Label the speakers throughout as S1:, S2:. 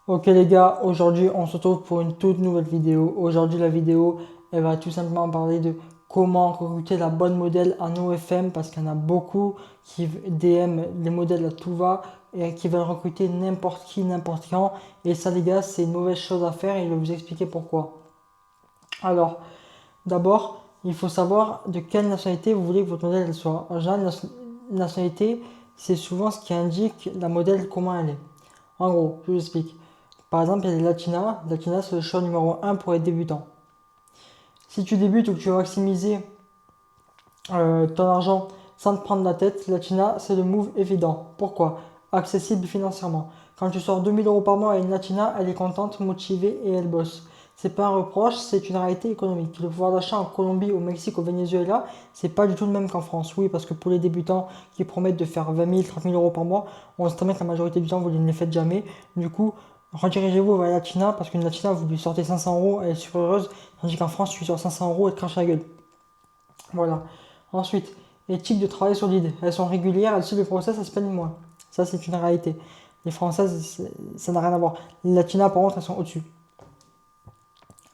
S1: Ok les gars, aujourd'hui on se retrouve pour une toute nouvelle vidéo. Aujourd'hui la vidéo elle va tout simplement parler de comment recruter la bonne modèle en OFM parce qu'il y en a beaucoup qui DM les modèles à tout va et qui veulent recruter n'importe qui, n'importe quand. Et ça les gars c'est une mauvaise chose à faire et je vais vous expliquer pourquoi. Alors d'abord il faut savoir de quelle nationalité vous voulez que votre modèle soit. En général, nationalité c'est souvent ce qui indique la modèle comment elle est. En gros, je vous explique. Par exemple, il y a les Latina. Latina, c'est le choix numéro un pour les débutants. Si tu débutes ou que tu veux maximiser ton argent sans te prendre la tête, Latina, c'est le move évident. Pourquoi? Accessible financièrement. Quand tu sors 2000 € par mois à une Latina, elle est contente, motivée et elle bosse. C'est pas un reproche, c'est une réalité économique. Le pouvoir d'achat en Colombie, au Mexique, au Venezuela, c'est pas du tout le même qu'en France. Oui, parce que pour les débutants qui promettent de faire 20 000, 30 000 € par mois, on sait très bien que la majorité du temps, vous ne les faites jamais. Du coup, redirigez-vous vers la Latina, parce qu'une Latina, vous lui sortez 500 €, elle est super heureuse, tandis qu'en France, je suis sur 500 €, elle te crache la gueule. Voilà. Ensuite, éthique de travail solide. Elles sont régulières, elles suivent le process, elles se plaignent moins. Ça, c'est une réalité. Les Françaises, ça n'a rien à voir. Les Latinas, par contre, elles sont au-dessus.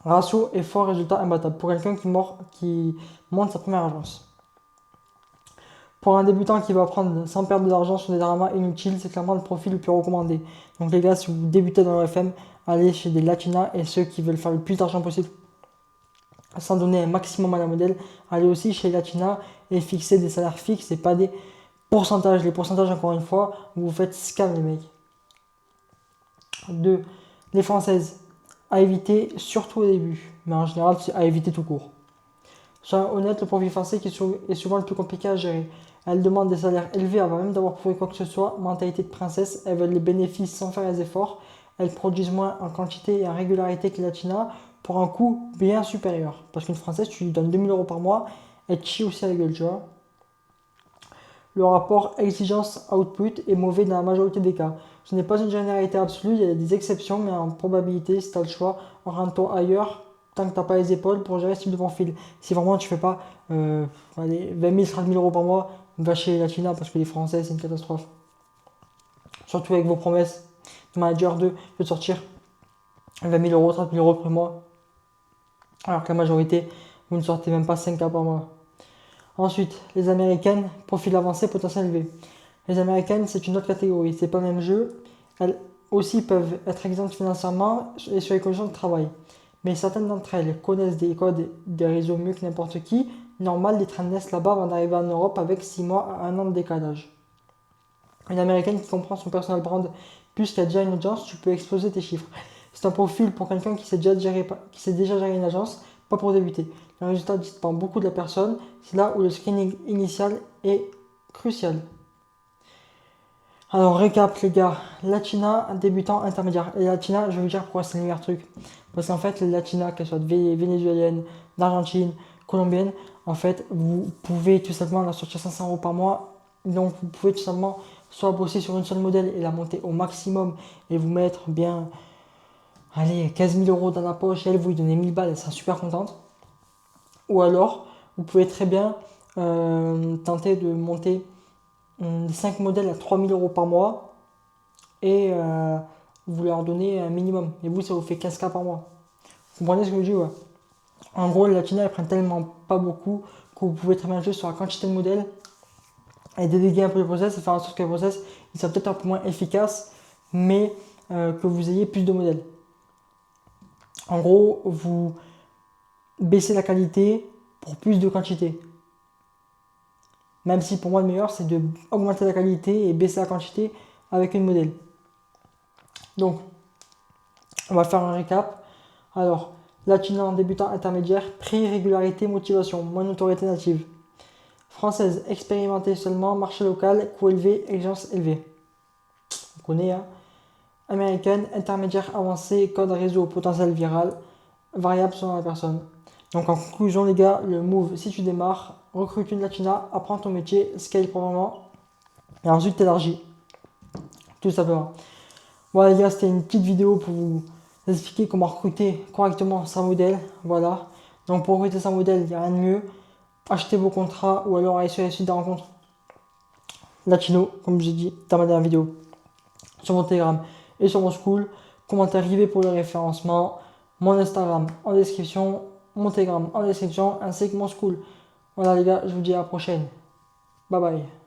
S1: Ratio effort résultat imbattable. Pour quelqu'un qui monte sa première agence. Pour un débutant qui va apprendre sans perdre de l'argent sur des dramas inutiles, c'est clairement le profil le plus recommandé. Donc les gars, si vous débutez dans le FM, allez chez des Latinas et ceux qui veulent faire le plus d'argent possible sans donner un maximum à la modèle, allez aussi chez Latina et fixer des salaires fixes et pas des pourcentages. Les pourcentages, encore une fois, vous vous faites scam les mecs. 2. Les françaises, à éviter surtout au début, mais en général c'est à éviter tout court. Soyons honnêtes, le profil français est souvent le plus compliqué à gérer. Elles demandent des salaires élevés avant même d'avoir prouvé quoi que ce soit. Mentalité de princesse, elles veulent les bénéfices sans faire les efforts. Elles produisent moins en quantité et en régularité que les latinas pour un coût bien supérieur. Parce qu'une française, tu lui donnes 2000 € par mois, elle te chie aussi à la gueule, tu vois. Le rapport exigence-output est mauvais dans la majorité des cas. Ce n'est pas une généralité absolue, il y a des exceptions, mais en probabilité, si tu as le choix, oriente-toi ailleurs tant que tu n'as pas les épaules pour gérer ce type de profil. Si vraiment tu fais pas allez, 20 000, 30 000 € par mois, va chez les Latina parce que les Français, c'est une catastrophe. Surtout avec vos promesses de manager 2, je vais te sortir 20 000 €, 30 000 € par mois, alors que la majorité, vous ne sortez même pas 5K par mois. Ensuite, les américaines, profil avancé, potentiel élevé. Les américaines, c'est une autre catégorie, c'est pas le même jeu. Elles aussi peuvent être exemptes financièrement et sur les conditions de travail. Mais certaines d'entre elles connaissent des codes des réseaux mieux que n'importe qui. Normal, les trains naissent là-bas avant d'arriver en Europe avec 6 mois à 1 an de décalage. Une américaine qui comprend son personal brand plus qu'elle a déjà une audience, tu peux exploser tes chiffres. C'est un profil pour quelqu'un qui sait déjà gérer une agence, pas pour débuter. Le résultat dépend beaucoup de la personne, c'est là où le screening initial est crucial. Alors, récap les gars, Latina, débutant, intermédiaire. Et Latina, je vais vous dire pourquoi c'est le meilleur truc. Parce qu'en fait, les Latinas, qu'elles soient vénézuéliennes, d'Argentine, colombiennes, en fait, vous pouvez tout simplement leur sortir 500 € par mois. Donc, vous pouvez tout simplement soit bosser sur une seule modèle et la monter au maximum et vous mettre bien, allez, 15 000 € dans la poche et elle vous lui donnez 1000 balles, elle sera super contente. Ou alors, vous pouvez très bien tenter de monter 5 modèles à 3000 € par mois et vous leur donnez un minimum. Et vous, ça vous fait 15K par mois. Vous comprenez ce que je dis, ouais. En gros, les Latinas, elles prennent tellement pas beaucoup que vous pouvez très bien jouer sur la quantité de modèles et déléguer un peu le process et faire en sorte que le process il soit peut-être un peu moins efficace, mais que vous ayez plus de modèles. En gros, vous baissez la qualité pour plus de quantité. Même si pour moi le meilleur c'est de augmenter la qualité et baisser la quantité avec une modèle. Donc, on va faire un récap. Alors, latina en débutant intermédiaire, prix, régularité, motivation, moins notoriété native. Française, expérimentée seulement, marché local, coût élevé, exigence élevée. On connaît, hein. Américaine, intermédiaire avancé, code réseau, potentiel viral, variable selon la personne. Donc en conclusion les gars, le move, si tu démarres, recrute une latina, apprends ton métier, scale probablement, et ensuite t'élargis, tout simplement. Voilà les gars, c'était une petite vidéo pour vous expliquer comment recruter correctement sans modèle, voilà. Donc pour recruter sans modèle, il n'y a rien de mieux. Achetez vos contrats ou alors allez sur les sites de rencontres latino, comme j'ai dit dans ma dernière vidéo, sur mon Telegram et sur mon school. comment arriver pour le référencement, mon Instagram en description, mon Telegram en description, ainsi que mon school. Voilà les gars, je vous dis à la prochaine. Bye bye.